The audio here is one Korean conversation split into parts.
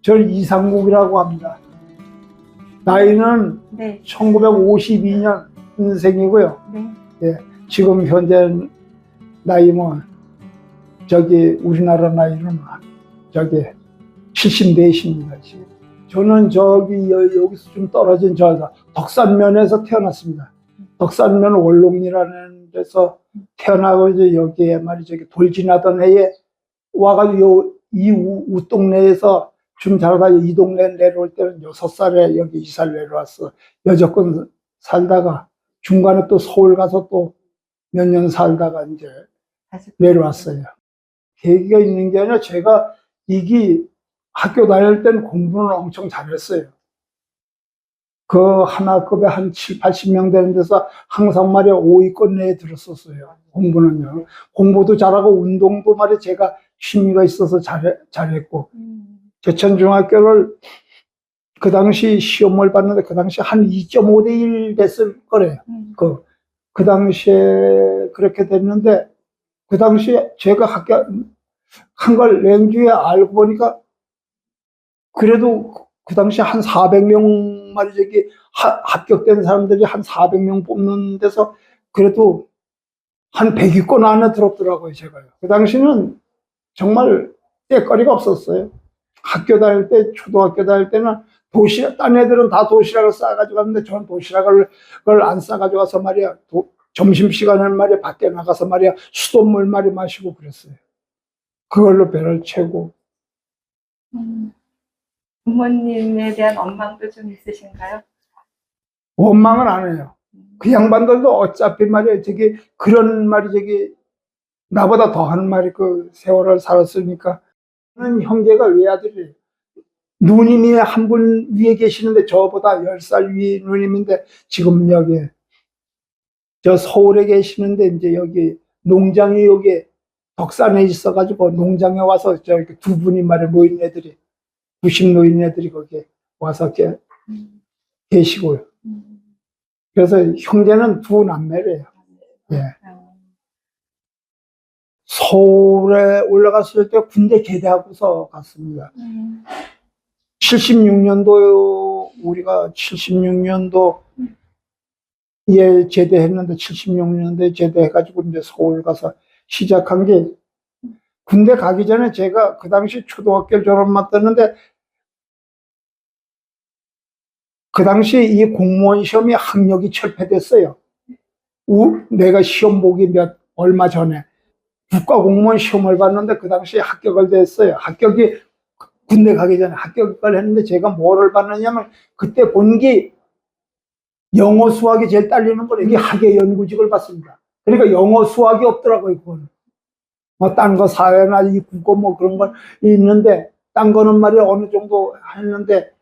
저는 이상국이라고 합니다. 나이는 네. 1952년생이고요. 네. 예, 지금 현재 나이 우리나라 나이는 74입니다. 지금. 저는 여기서 좀 떨어진 덕산면에서 태어났습니다. 덕산면 원롱리라는 데서 태어나고 이제 여기에 돌 지나던 해에 와가지고 이 우동네에서 좀 자라다 이 동네 내려올 때는 6살에 여기 이사를 내려왔어. 여조건 살다가 중간에 또 서울 가서 또 몇 년 살다가 이제 내려왔어요. 계기가 있는 게 아니라 제가 학교 다닐 때는 공부는 엄청 잘했어요. 그 하나급에 한 7, 80명 되는 데서 항상 5위권 내에 들었었어요. 공부는요. 공부도 잘하고 운동도 제가 취미가 있어서 잘했고. 제천중학교를 그 당시 시험을 봤는데 그 당시 한 2.5대 1 됐을 거래요. 그 당시에 그렇게 됐는데 그 당시에 제가 한 걸 냉주에 알고 보니까 그래도 그 당시 한 400명 합격된 사람들이 한 400명 뽑는 데서 그래도 한 100위권 안에 들었더라고요, 제가요. 그 당시는 정말 때거리가 없었어요. 학교 다닐 때, 초등학교 다닐 때는 딴 애들은 다 도시락을 싸가지고 갔는데 저는 도시락을 안 싸가지고 가서 점심시간에 밖에 나가서 수돗물 마시고 그랬어요. 그걸로 배를 채고. 부모님에 대한 원망도 좀 있으신가요? 원망은 안 해요. 그 양반들도 어차피 그런 나보다 더한 그 세월을 살았으니까. 형제가 외아들이에요. 누님이 한 분 위에 계시는데 저보다 10살 위 누님인데 지금 서울에 계시는데 이제 여기 농장이 덕산에 있어가지고 농장에 와서 두 분이 노인네들이 90 노인네들이 거기에 와서 계시고요. 그래서 형제는 두 남매래요. 예. 서울에 올라갔을 때 군대 제대하고서 갔습니다. 76년도요, 우리가 76년도에 제대했는데 76년도에 제대해가지고 이제 서울 가서 시작한 게 군대 가기 전에 제가 그 당시 초등학교 졸업만 떴는데 그 당시 이 공무원 시험이 학력이 철폐됐어요. 내가 시험 보기 얼마 전에 국가공무원 시험을 봤는데 그 당시에 합격을 됐어요. 군대 가기 전에 합격을 했는데 제가 뭐를 봤느냐면 그때 본 게 영어 수학이 제일 딸리는 거예요. 이게 학예 연구직을 봤습니다. 그러니까 영어 수학이 없더라고요. 그거는 딴 거 사회나 이 국어 그런 건 있는데 딴 거는 어느 정도 했는데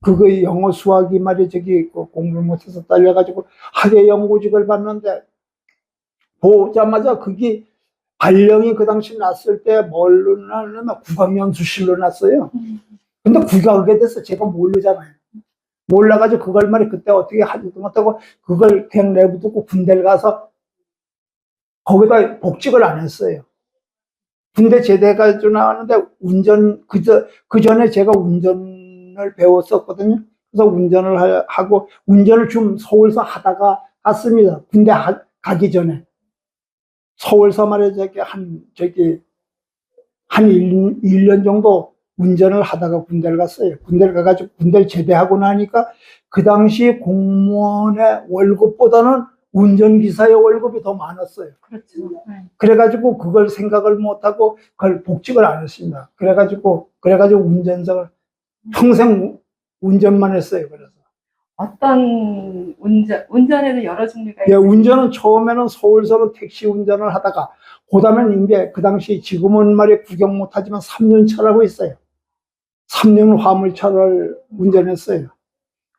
그거 영어 수학이 공부를 못해서 딸려가지고 학예 연구직을 봤는데 보자마자 그게 발령이 그 당시 났을 때 뭘로 났냐면 국악연수실로 났어요. 근데 국악에 대해서 제가 모르잖아요. 몰라가지고 그걸 그때 어떻게 하지도 못하고 그걸 그냥 내버두고 군대를 가서 거기다 복직을 안 했어요. 군대 제대해가지고 나왔는데 그 전에 제가 운전을 배웠었거든요. 그래서 운전을 하고 운전을 좀 서울서 하다가 갔습니다. 군대 가기 전에. 서울서 한 1년 정도 운전을 하다가 군대를 갔어요. 군대를 가가지고 군대를 제대하고 나니까 그 당시 공무원의 월급보다는 운전기사의 월급이 더 많았어요. 그렇죠. 그래가지고 그걸 생각을 못하고 그걸 복직을 안 했습니다. 그래가지고 운전석을 평생 운전만 했어요. 그래서. 어떤 운전에도 여러 종류가 예, 있어요. 운전은 처음에는 서울서는 택시 운전을 하다가 그다음에는 이제 그 당시 지금은 구경 못하지만 3년차라고 있어요. 3년 화물차를 운전했어요.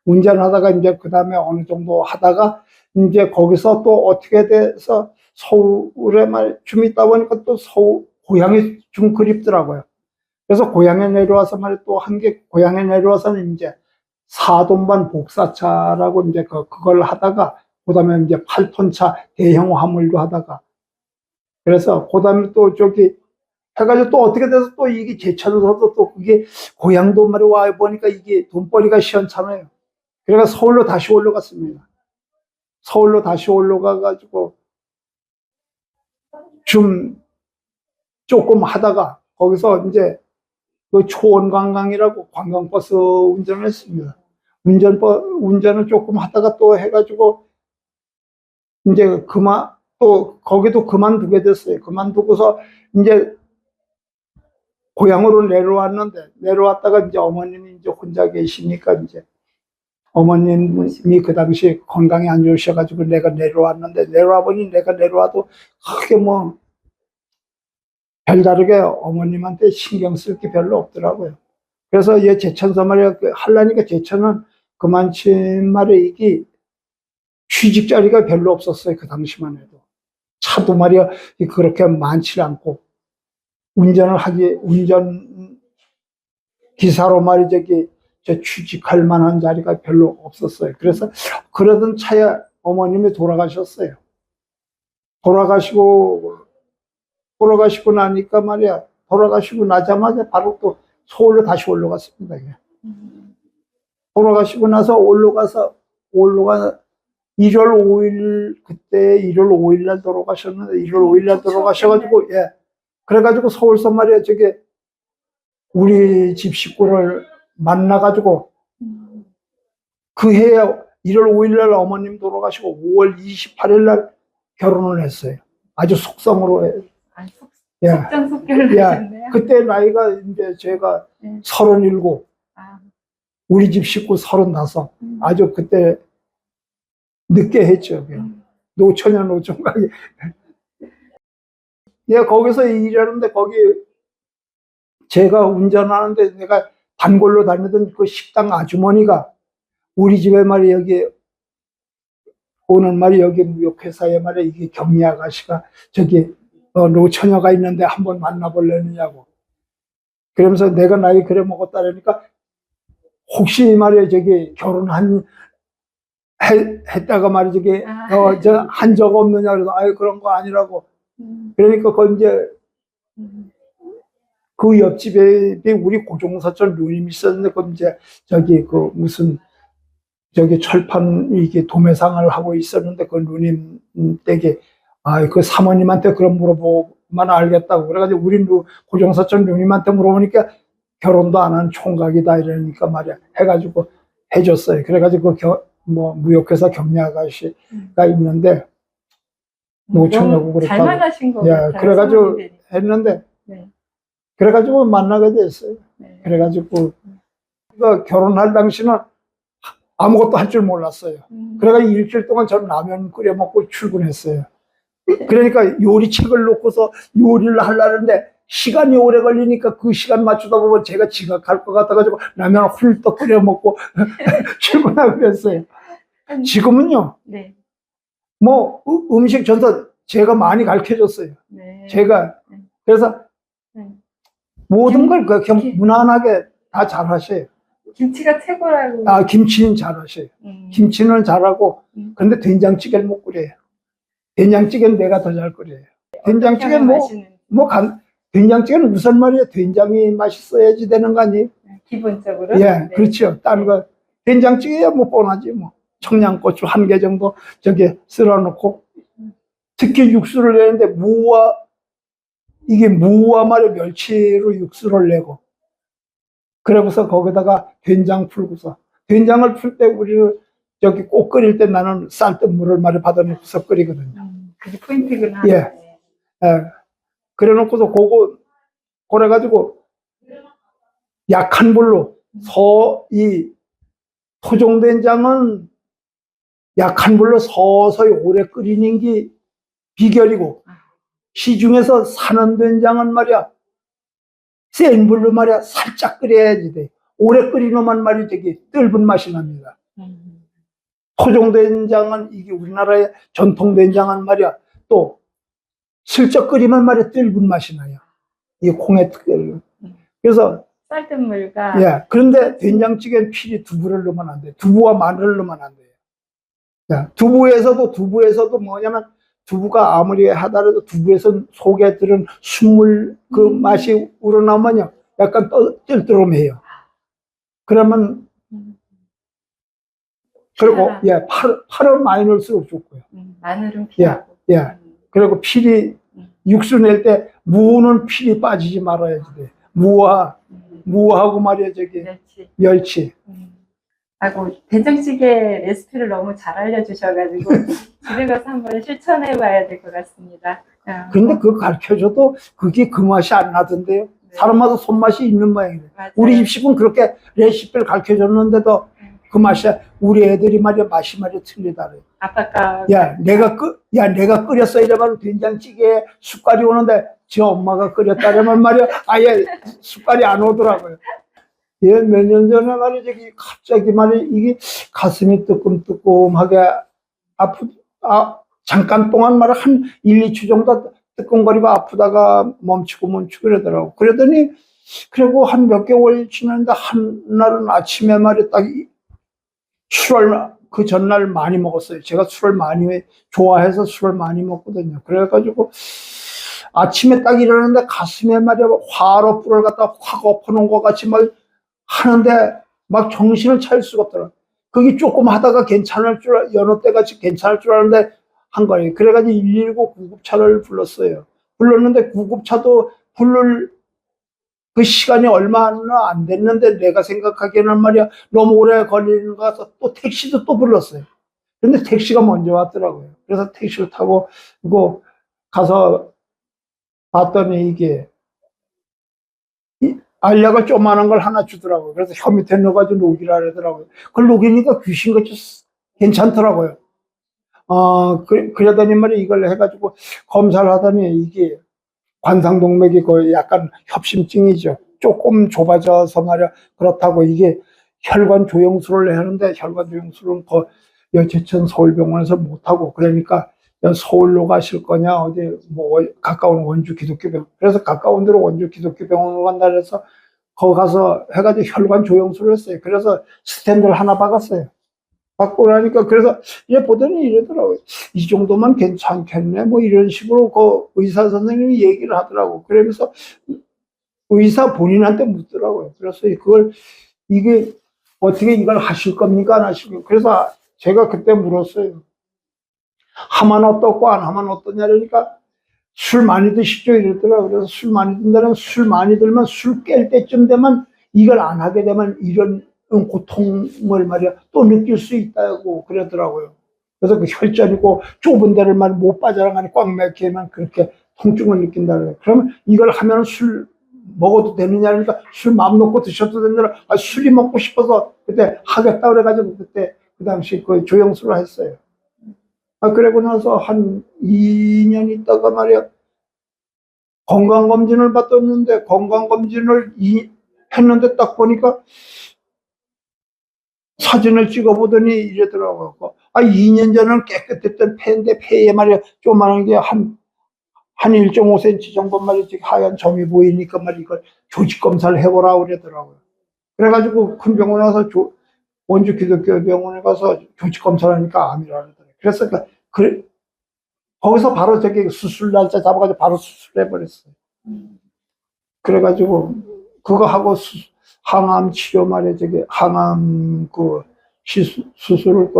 운전하다가 이제 그 다음에 어느 정도 하다가 이제 거기서 또 어떻게 돼서 서울에 좀 있다 보니까 또 고향이 좀 그립더라고요. 그래서 고향에 내려와서 또 한 게 고향에 내려와서는 이제 사돈반 복사차라고 이제 그걸 하다가 그다음에 이제 8톤차 대형 화물도 하다가 그래서 그다음에 또 해가지고 또 어떻게 돼서 또 이게 제천에서도 또 그게 고향도 말이 와 보니까 이게 돈벌이가 시원찮아요. 그래가 서울로 다시 올라갔습니다. 서울로 다시 올라가가지고 좀 조금 하다가 거기서 이제 그 초원관광이라고 관광버스 운전을 했습니다. 운전을 조금 하다가 또 해가지고 이제 또 거기도 그만두게 됐어요. 그만두고서 이제 고향으로 내려왔는데 내려왔다가 이제 어머님이 이제 혼자 계시니까 이제 어머님이 그 당시 건강이 안 좋으셔가지고 내가 내려왔는데 내려와 보니 내가 내려와도 크게 뭐 별다르게 어머님한테 신경 쓸 게 별로 없더라고요. 그래서 얘 제천서 말이야 하려니까 제천은 그만친 말에 이게 취직 자리가 별로 없었어요. 그 당시만 해도 차도 말이야 그렇게 많지 않고 운전 기사로 말이 저 취직할 만한 자리가 별로 없었어요. 그래서 그러던 차에 어머님이 돌아가셨어요. 돌아가시고 나니까 말이야 돌아가시고 나자마자 바로 또 서울로 다시 올라갔습니다. 돌아가시고 나서 올라가 1월 5일 그때 1월 5일 날 돌아가셨는데 1월 5일 날 돌아가셔가지고 예 그래가지고 서울서 말이야 우리 집 식구를 만나가지고 그 해에 1월 5일 날 어머님 돌아가시고 5월 28일 날 결혼을 했어요. 아주 속성으로 예. 속전속결을 예. 하셨네요. 그때 나이가 이제 제가 37, 우리 집 식구 35. 아주 그때 늦게 했죠. 노처녀 노총각이. 예, 거기서 일하는데 거기 제가 운전하는데 내가 단골로 다니던 그 식당 아주머니가 우리 집에 말이 여기 오는 말이 여기 무역회사에 말이 이게 경리 아가씨가 노처녀가 있는데 한번 만나볼래느냐고. 그러면서 내가 나이 그래 먹었다라니까 혹시 말이야 했다가 말이 한 적 없느냐 그래서 아유 그런 거 아니라고. 그러니까 그 이제 그 옆집에 우리 고종사촌 누님이 있었는데 그 이제 무슨 철판 이게 도매상을 하고 있었는데 그 누님 댁에 그 사모님한테 그런 물어보면 알겠다고 그래가지고 우리 고종사촌 누님한테 물어보니까 결혼도 안 한 총각이다 이러니까 말이야 해가지고 해줬어요. 그래가지고 무역회사 경리 아가씨가 있는데 노처녀고 그랬다고. 잘 만나신 거 같아요. 그래가지고 했는데 그래가지고 만나게 됐어요. 그래가지고 결혼할 당시는 아무것도 할 줄 몰랐어요. 그래가지고 일주일 동안 저는 라면 끓여 먹고 출근했어요. 그러니까 요리책을 놓고서 요리를 하려는데 시간이 오래 걸리니까 그 시간 맞추다 보면 제가 지각할 것 같아가지고 라면 훌떡 끓여 먹고 출근하고 그랬어요. 지금은요, 음식 전서 제가 많이 가르쳐 줬어요. 그래서 모든 걸 무난하게 다 잘하셔요. 김치가 최고라고. 김치는 잘하셔요. 김치는 잘하고, 그런데 된장찌개를 못 끓여요. 된장찌개는 내가 더 잘 끓여요. 된장찌개는 된장찌개는 무슨 말이에요? 된장이 맛있어야지 되는 거 아니에요? 기본적으로? 그렇죠. 다른 거, 된장찌개야 뻔하지 청양고추 1개 정도 썰어 놓고, 특히 육수를 내는데 무와 말이야 멸치로 육수를 내고, 그러고서 거기다가 된장 풀고서, 된장을 풀 때 우리는 꼭 끓일 때 나는 쌀뜨물을 말이 받아놓고서 끓이거든요. 그게 포인트구나. 그래 놓고서 그래가지고 약한 불로 이 토종된장은 약한 불로 서서히 오래 끓이는 게 비결이고, 시중에서 사는 된장은 말이야 센 불로 말이야 살짝 끓여야지 돼. 오래 끓이면 말이 떫은 맛이 납니다. 토종된장은 이게 우리나라의 전통된장은 말이야 또 슬쩍 끓이면 말이야 떫은 맛이 나요. 이 콩의 특별로. 그래서 쌀뜨물과. 그런데 된장찌개는 필히 두부를 넣으면 안 돼. 두부와 마늘을 넣으면 안 돼요. 두부에서도 뭐냐면 두부가 아무리 하더라도 두부에서 속에 들은 순물 그 맛이 우러나면요. 약간 뜰뜨름해요. 그러면, 그리고, 피하라. 예, 파를 많이 넣을수록 좋고요. 마늘은 피하고. 예. 그리고 필이, 육수 낼 때, 무는 필이 빠지지 말아야지 돼. 무하고 말이야, 저기, 멸치. 멸치. 아이고, 된장찌개 레시피를 너무 잘 알려주셔가지고 집에 가서 한번 실천해봐야 될 것 같습니다. 근데 그거 가르쳐줘도 그게 그 맛이 안 나던데요. 네. 사람마다 손맛이 있는 모양이에요. 맞아요. 우리 집식은 그렇게 레시피를 가르쳐줬는데도 그 맛이, 우리 애들이 말이야, 맛이 말이야, 틀리다 그래요. 아빠가 야, 내가 끓였어. 이러면 된장찌개에 숟갈이 오는데, 지 엄마가 끓였다라면 말이야, 아예 숟갈이 안 오더라고요. 예, 몇 년 전에 말이야, 갑자기 말이야, 이게 가슴이 뜨끔뜨끔하게 잠깐 동안 말이야, 한 1, 2주 정도 뜨끔거리고 아프다가 멈추고 그러더라고. 그러더니, 그리고 한 몇 개월 지났는데, 한날은 아침에 말이야, 술을 그 전날 많이 먹었어요. 제가 술을 많이 좋아해서 술을 많이 먹거든요. 그래가지고 아침에 딱 일어났는데 가슴에 말이야 화로 불을 갖다 확 엎어놓은 것 같이 막 하는데 막 정신을 차릴 수가 없더라. 그게 조금 하다가 여느 때같이 괜찮을 줄 알았는데 한 거예요. 그래가지고 119 구급차를 불렀어요. 불렀는데 구급차도 부를 그 시간이 얼마나 안 됐는데 내가 생각하기에는 말이야 너무 오래 걸리는 거 같아서 또 택시도 또 불렀어요. 근데 택시가 먼저 왔더라고요. 그래서 택시를 타고 이거 가서 봤더니 이게 알약을 조그만한 걸 하나 주더라고요. 그래서 혀 밑에 넣어가지고 녹이라 그러더라고요. 그걸 녹이니까 귀신같이 괜찮더라고요. 그러더니 말이야 이걸 해가지고 검사를 하더니 이게 관상동맥이 거의 약간 협심증이죠. 조금 좁아져서 말이야. 그렇다고 이게 혈관 조영술을 하는데 혈관 조영술은 제천 서울병원에서 못하고 그러니까 서울로 가실 거냐 어디 뭐 가까운 원주 기독교병원 그래서 가까운 데로 원주 기독교병원으로 간다 그래서 거기 가서 해가지고 혈관 조영술을 했어요. 그래서 스탠드를 하나 박았어요. 받고 나니까 그래서 얘 보더니 이러더라고요. 이 정도만 괜찮겠네. 뭐 이런 식으로 그 의사 선생님이 얘기를 하더라고. 그러면서 의사 본인한테 묻더라고요. 그래서 이게 어떻게 이걸 하실 겁니까? 안 하실 겁니까? 그래서 제가 그때 물었어요. 하면 어떻고 안 하면 어떠냐 그러니까 술 많이 드시죠? 이러더라고요. 그래서 술 많이 든다면 술 많이 들면 술 깰 때쯤 되면 이걸 안 하게 되면 이런 고통을 말이야 또 느낄 수 있다고 그러더라고요. 그래서 그 혈전이고 좁은 데를 말 못 빠져나가니 꽉 막히면 그렇게 통증을 느낀다 그래요. 그러면 이걸 하면 술 먹어도 되느냐 그러니까 술 마음 놓고 드셔도 되느냐 술이 먹고 싶어서 그때 하겠다 그래가지고 그때 그 당시 그 조영술을 했어요. 그러고 나서 한 2년 있다가 말이야 건강검진을 받았는데 건강검진을 했는데 딱 보니까 사진을 찍어보더니 이러더라고요. 2년 전에는 깨끗했던 폐인데 폐에 말이야 조그만한 게 한 1.5cm 정도 말이야 하얀 점이 보이니까 말이야 이걸 조직 검사를 해보라 그러더라고요. 그래가지고 큰 병원에 가서 원주 기독교 병원에 가서 조직 검사를 하니까 암이라 그러더라고요. 그래서 거기서 바로 수술 날짜 잡아가지고 바로 수술해버렸어요. 그래가지고 그거 하고 항암 치료 말이야 항암 수술을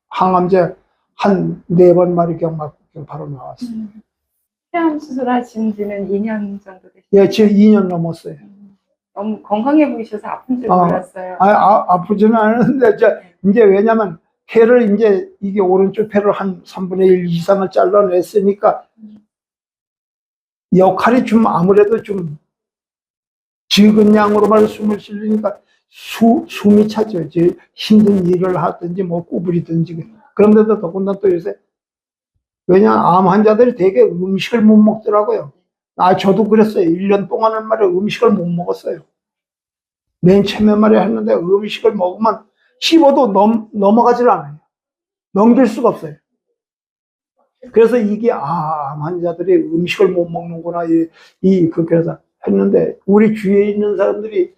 항암제 한 4번 말이 그냥 바로 나왔어요. 폐암 수술하신 지는 2년 정도 되셨어요? 예, 지금 2년 넘었어요. 너무 건강해 보이셔서 아픈 줄 몰랐어요. 아프지는 않은데 이제 왜냐면 폐를 이게 오른쪽 폐를 한 3분의 1 이상을 잘라냈으니까 역할이 좀 아무래도 좀 적은 양으로만 숨을 쉬려니까 숨이 차죠. 힘든 일을 하든지 뭐 구부리든지. 그런데도 더군다나 또 요새 왜냐 암 환자들이 되게 음식을 못 먹더라고요. 저도 그랬어요. 1년 동안은 말이야 음식을 못 먹었어요. 맨 처음에 말이야 했는데 음식을 먹으면 씹어도 넘어가질 않아요. 넘길 수가 없어요. 그래서 이게 암 환자들이 음식을 못 먹는구나 그래서 했는데 우리 주위에 있는 사람들이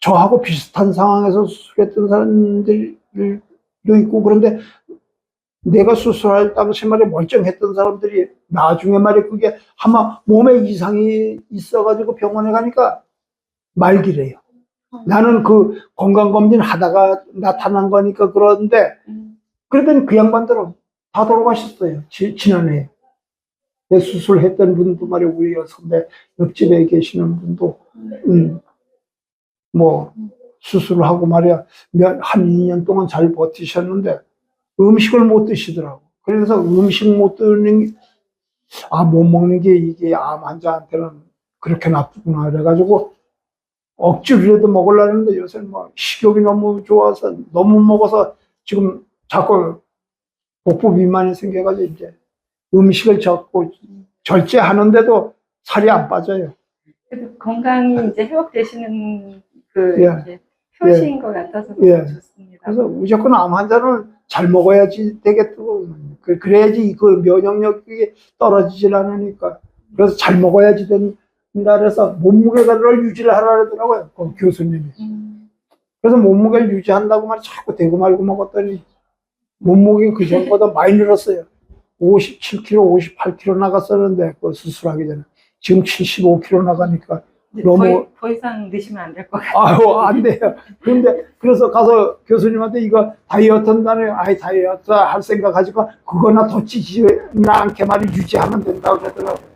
저하고 비슷한 상황에서 수술했던 사람들도 있고 그런데 내가 수술할 당시 말에 멀쩡했던 사람들이 나중에 말에 그게 아마 몸에 이상이 있어가지고 병원에 가니까 말기래요. 나는 그 건강검진 하다가 나타난 거니까 그러는데, 그랬더니 그 양반들은 다 돌아가셨어요. 지난해. 내 수술했던 분도 말이야, 우리 선배 옆집에 계시는 분도, 뭐, 수술을 하고 말이야, 한 2년 동안 잘 버티셨는데, 음식을 못 드시더라고. 그래서 음식 못 드는 게, 못 먹는 게 이게 암 환자한테는 그렇게 나쁘구나. 그래가지고, 억지로라도 먹으려는데 요새는 뭐 식욕이 너무 좋아서 너무 먹어서 지금 자꾸 복부 비만이 생겨가지고 이제 음식을 자꾸 절제하는데도 살이 안 빠져요. 그래도 건강이 이제 회복되시는 그 예. 이제 표시인 것 같아서 너무 예. 좋습니다. 그래서 무조건 암 환자는 잘 먹어야지 되겠고, 그래야지 그 면역력이 떨어지질 않으니까. 그래서 잘 먹어야지 된다 그래서 몸무게를 유지를 하라 그러더라고요, 그 교수님이. 그래서 몸무게를 유지한다고 말 자꾸 대고 말고 먹었더니 몸무게 그 전보다 많이 늘었어요. 57kg, 58kg 나갔었는데 그 수술하기 전에 지금 75kg 나가니까 너무 더 이상 드시면 안 될 것 같아요. 아유 안 돼요. 그런데 그래서 가서 교수님한테 이거 다이어트 한다네. 아이 다이어트 할 생각 가지고 그거나 더 찌지 않게 말이 유지하면 된다고 그러더라고요.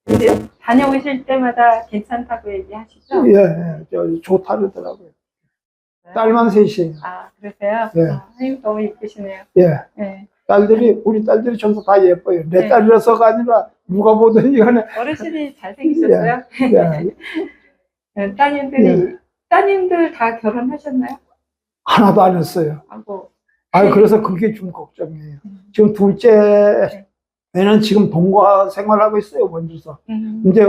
근데 다녀오실 때마다 괜찮다고 얘기하시죠? 예, 좋다 그러더라고요. 딸만 셋이에요. 아, 그러세요? 예. 선생님 너무 이쁘시네요. 예. 네. 우리 딸들이 전부 다 예뻐요. 내 네. 딸이라서가 아니라 누가 보더니 이거는 어르신이 잘생기셨어요? 예, 따님들 다 결혼하셨나요? 하나도 안 했어요. 하고. 그래서 그게 좀 걱정이에요. 지금 둘째 애는 지금 동거 생활하고 있어요, 원주서. 이제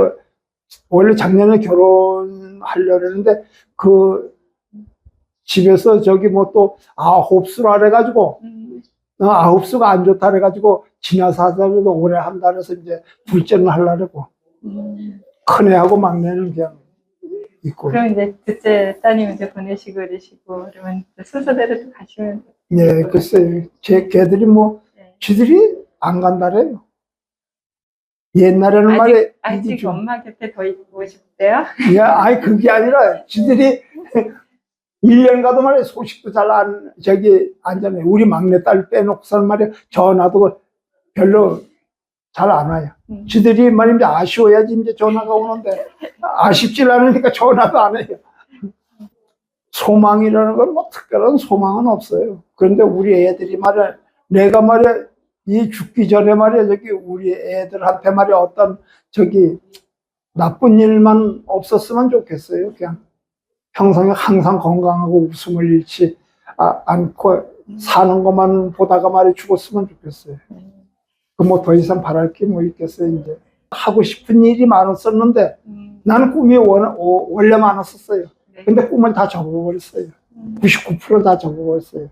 원래 작년에 결혼하려고 했는데 그 집에서 저기 뭐 또 아홉수라 그래가지고 9수가 안 좋다 그래가지고 지나서 하자고 올해 한다 그래서 이제 둘째는 하려고. 큰애하고 막내는 그냥 있고. 그럼 이제 둘째 따님 이제 보내시고 이러시고 그러면 순서대로 또 가시면. 예, 글쎄요. 걔들이 뭐 네. 쥐들이 안 간다래요. 옛날에는 아직 엄마 곁에 더 있고 싶대요? 예, 그게 아니라 쥐들이 1년 가도 말이야 소식도 잘 안 전해. 우리 막내딸 빼놓고서는 말이야 전화도 별로 잘 안 와요. 쥐들이 말이야 아쉬워야지 이제 전화가 오는데 아쉽질 않으니까 전화도 안 해요. 소망이라는 건 뭐 특별한 소망은 없어요. 그런데 우리 애들이 말이야 내가 말이야 이 죽기 전에 말이야 저기 우리 애들한테 말이야 어떤 저기 나쁜 일만 없었으면 좋겠어요. 그냥 평생에 항상 건강하고 웃음을 잃지 않고 사는 것만 보다가 말이 죽었으면 좋겠어요. 그 뭐 더 이상 바랄 게 뭐 있겠어요. 이제 하고 싶은 일이 많았었는데 나는 꿈이 원래 많았었어요. 근데 꿈을 다 접어버렸어요. 99%다 접어버렸어요.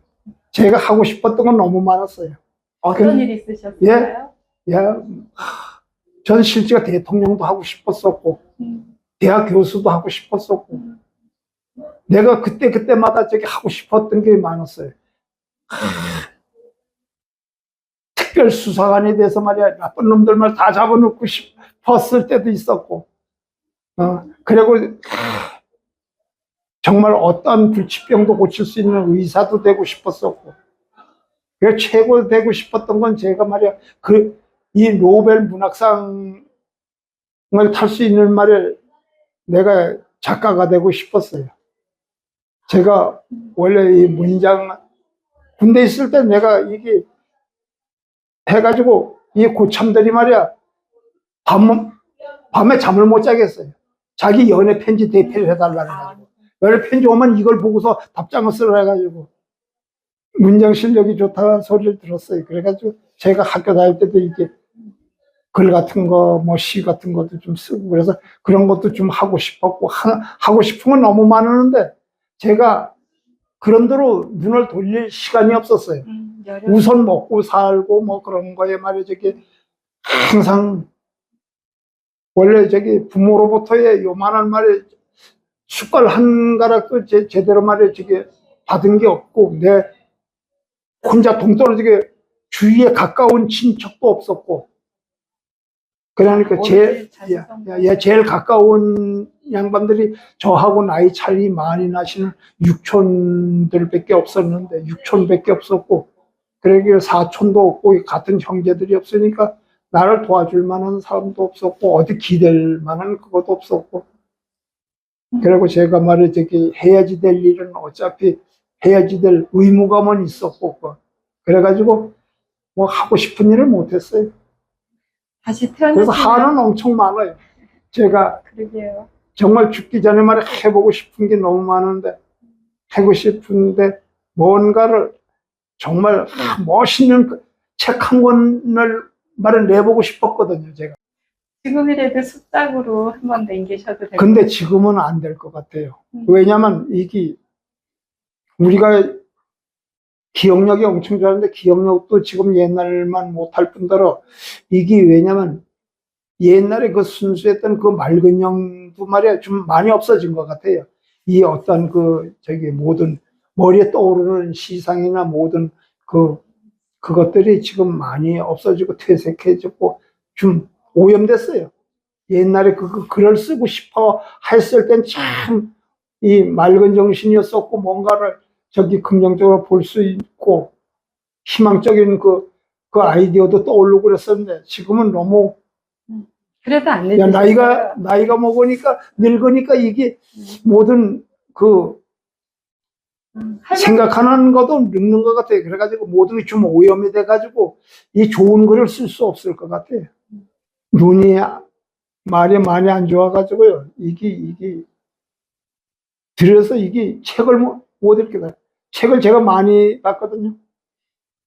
제가 하고 싶었던 건 너무 많았어요. 어떤 일이 있으셨어요? 예, 전 실제가 대통령도 하고 싶었었고 대학 교수도 하고 싶었었고 내가 그때마다 저기 하고 싶었던 게 많았어요. 특별수사관에 대해서 말이야 나쁜 놈들만 다 잡아놓고 싶었을 때도 있었고 그리고 정말 어떤 불치병도 고칠 수 있는 의사도 되고 싶었었고 그래서 최고 되고 싶었던 건 제가 말이야 이 노벨 문학상을 탈 수 있는 말에 내가 작가가 되고 싶었어요. 제가 원래 이 문장 군대 있을 때 내가 이게 해가지고 이 고참들이 말이야 밤에 잠을 못 자겠어요. 자기 연애 편지 대필을 해달라 해가지고 연애 편지 오면 이걸 보고서 답장을 쓰라 해가지고 문장 실력이 좋다는 소리를 들었어요. 그래가지고 제가 학교 다닐 때도 이게 글 같은 거, 뭐 시 같은 것도 좀 쓰고 그래서 그런 것도 좀 하고 싶었고 하고 싶은 건 너무 많았는데 제가 그런 대로 눈을 돌릴 시간이 없었어요. 우선 먹고 살고 뭐 그런 거에 말이야 저기 항상 원래 저기 부모로부터의 요만한 말에 숟갈 한 가락도 제대로 말이야 저기 받은 게 없고 내 혼자 동떨어지게 주위에 가까운 친척도 없었고, 그러니까 어디 자취방 제일 가까운 양반들이 저하고 나이 차이 많이 나시는 육촌들밖에 없었는데, 육촌밖에 없었고, 그러기에 사촌도 없고, 같은 형제들이 없으니까 나를 도와줄 만한 사람도 없었고, 어디 기댈 만한 그것도 없었고, 그리고 제가 말해, 해야지 될 일은 어차피 해야지 될 의무감은 있었고, 그래가지고, 뭐 하고 싶은 일을 못했어요. 다시 그래서 태어나시면 한은 엄청 많아요. 제가 그러게요. 정말 죽기 전에 말에 해보고 싶은 게 너무 많은데, 하고 싶은데, 뭔가를 정말 멋있는 책 한 권을 말을 내보고 싶었거든요, 제가. 지금이라도 숫작으로 한번 남기셔도 되고. 근데 지금은 안 될 것 같아요. 음. 왜냐면 이게 우리가 기억력이 엄청 좋았는데 기억력도 지금 옛날만 못할 뿐더러 이게 왜냐면 옛날에 그 순수했던 그 맑은 영도 말이야 좀 많이 없어진 것 같아요. 이 어떤 모든 머리에 떠오르는 시상이나 모든 그것들이 지금 많이 없어지고 퇴색해졌고 좀 오염됐어요. 옛날에 글을 쓰고 싶어 했을 땐 참 이 맑은 정신이었었고 뭔가를 긍정적으로 볼 수 있고 희망적인 그 아이디어도 떠오르고 그랬었는데 지금은 너무 그래도 안 야, 늦으셨어요. 나이가 먹으니까 늙으니까 이게 모든 생각하는 것도 늙는 것 같아요. 그래가지고 모든 게 좀 오염이 돼가지고 이 좋은 글을 쓸 수 없을 것 같아요. 눈이 말이 많이 안 좋아가지고요. 이게 들어서 이게 책을 못 읽겠다. 책을 제가 많이 봤거든요.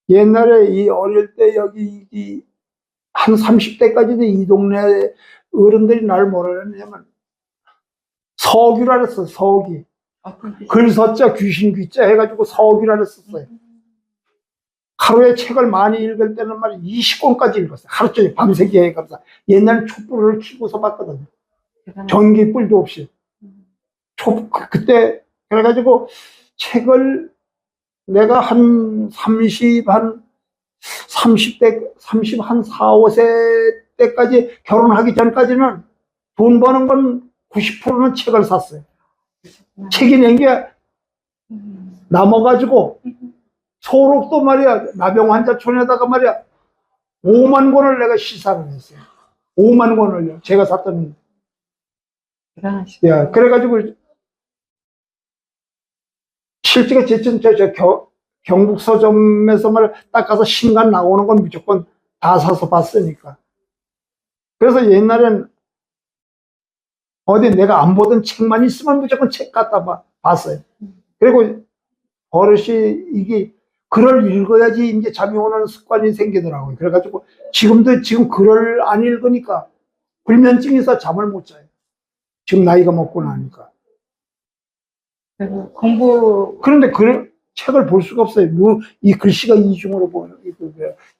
옛날에 이 어릴 때 여기 한 30대까지도 이 동네 어른들이 날 뭐라 그랬냐면 서귀라 그랬어, 서귀. 어떤 뜻이? 글서자 귀신 귀자 해가지고 서귀라 그랬었어요. 하루에 책을 많이 읽을 때는 말이야 20권까지 읽었어요. 하루 종일 밤새기 해가면서. 옛날 촛불을 켜고서 봤거든요. 전기 뿔도 없이. 그때 그래가지고 책을 내가 한 30대, 4, 5세 때까지 결혼하기 전까지는 돈 버는 건 90%는 책을 샀어요. 책이 낸 게 남아가지고 소록도 말이야, 나병 환자촌에다가 말이야, 5만 권을 내가 시사를 했어요. 5만 권을요. 제가 샀던. 야, 그래가지고 실제가 경북 서점에서 말딱 가서 신간 나오는 건 무조건 다 사서 봤으니까. 그래서 옛날엔 어디 내가 안 보던 책만 있으면 무조건 책 갖다 봤어요. 그리고 버릇이 이게 글을 읽어야지 이제 잠이 오는 습관이 생기더라고요. 그래가지고 지금 글을 안 읽으니까 불면증이 있어 잠을 못 자요. 지금 나이가 먹고 나니까. 그런데 책을 볼 수가 없어요. 이 글씨가 이중으로 보여요.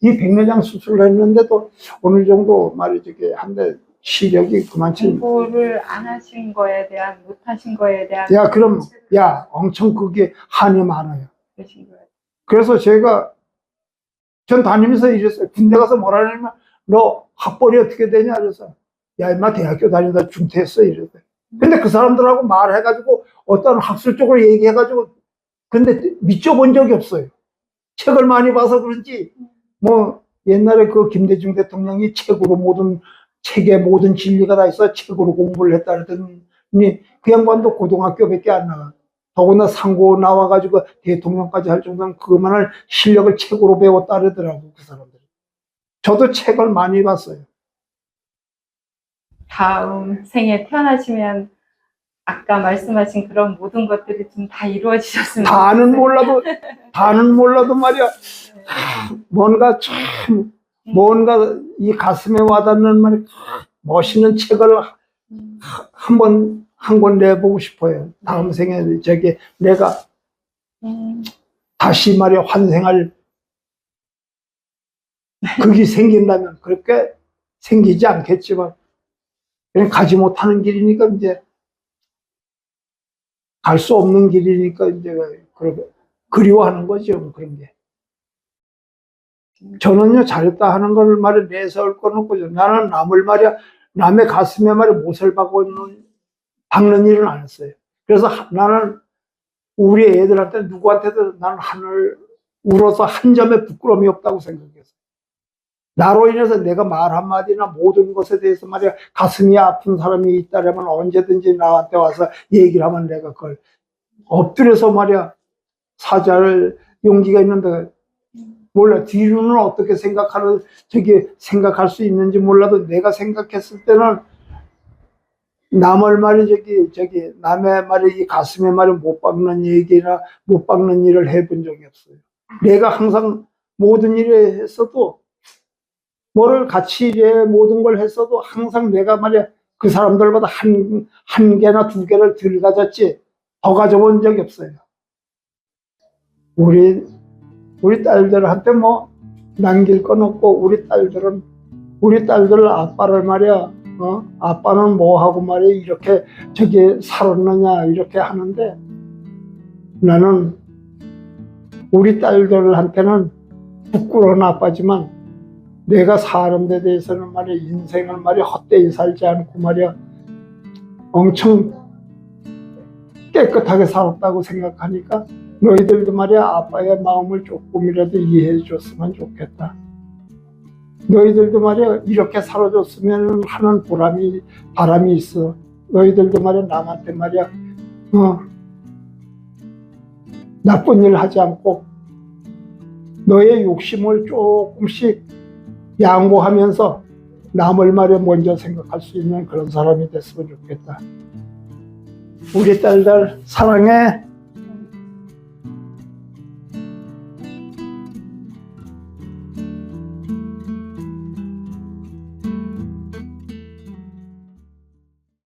이 백내장 수술을 했는데도 어느 정도 한데 시력이 그만치. 공부를 안 하신 거에 대한, 못 하신 거에 대한. 그럼, 엄청 그게 한이 많아요. 그러신 거예요. 그래서 전 다니면서 이랬어요. 군대 가서 뭐라 하냐면, 너 학벌이 어떻게 되냐? 그래서, 임마 대학교 다니다 중퇴했어. 이랬어요. 근데 그 사람들하고 말해가지고, 어떤 학술적으로 얘기해가지고, 근데 믿져본 적이 없어요. 책을 많이 봐서 그런지, 옛날에 김대중 대통령이 책에 모든 진리가 다 있어 책으로 공부를 했다 그러더니, 그 양반도 고등학교밖에 안 나가. 더구나 상고 나와가지고 대통령까지 할 정도는 그만할 실력을 책으로 배웠다 그러더라고, 그 사람들이. 저도 책을 많이 봤어요. 다음 생에 태어나시면 아까 말씀하신 그런 모든 것들이 좀 다 이루어지셨으면 다는 몰라도 말이야. 뭔가 이 가슴에 와닿는 말이 멋있는 책을 한 권 내보고 싶어요. 다음 생에 내가 다시 말이야 환생할 그게 생긴다면 그렇게 생기지 않겠지만 그냥 가지 못하는 길이니까 이제 갈 수 없는 길이니까 이제 그리워하는 거죠. 그런 게. 저는요, 잘했다 하는 걸 말에 내세울 건 없고요. 나는 남을 말이야, 남의 가슴에 말이야, 못을 박는 일은 안 했어요. 그래서 나는 우리 애들한테 누구한테도 나는 하늘 울어서 한 점의 부끄러움이 없다고 생각했어요. 나로 인해서 내가 말 한마디나 모든 것에 대해서 말이야, 가슴이 아픈 사람이 있다라면 언제든지 나한테 와서 얘기를 하면 내가 그걸 엎드려서 말이야, 사죄할 용기가 있는데, 몰라. 뒤로는 어떻게 생각할 수 있는지 몰라도 내가 생각했을 때는 남의 말이 남의 말이 이 가슴에 말이 못 박는 얘기나 못 박는 일을 해본 적이 없어요. 내가 항상 모든 일에 했어도 뭐를 같이 이제 모든 걸 했어도 항상 내가 말이야 그 사람들보다 한 개나 두 개를 덜 가졌지 더 가져본 적이 없어요. 우리 딸들한테 뭐 남길 건 없고 우리 딸들 아빠를 말이야 아빠는 뭐 하고 말이야 이렇게 살았느냐 이렇게 하는데 나는 우리 딸들한테는 부끄러운 아빠지만 내가 사람들에 대해서는 말이야 인생을 말이야 헛되이 살지 않고 말이야 엄청 깨끗하게 살았다고 생각하니까 너희들도 말이야 아빠의 마음을 조금이라도 이해해 줬으면 좋겠다. 너희들도 말이야 이렇게 살아줬으면 하는 바람이 있어. 너희들도 말이야 남한테 말이야 나쁜 일 하지 않고 너의 욕심을 조금씩 양보하면서 남을 말이야 먼저 생각할 수 있는 그런 사람이 됐으면 좋겠다. 우리 딸들 사랑해.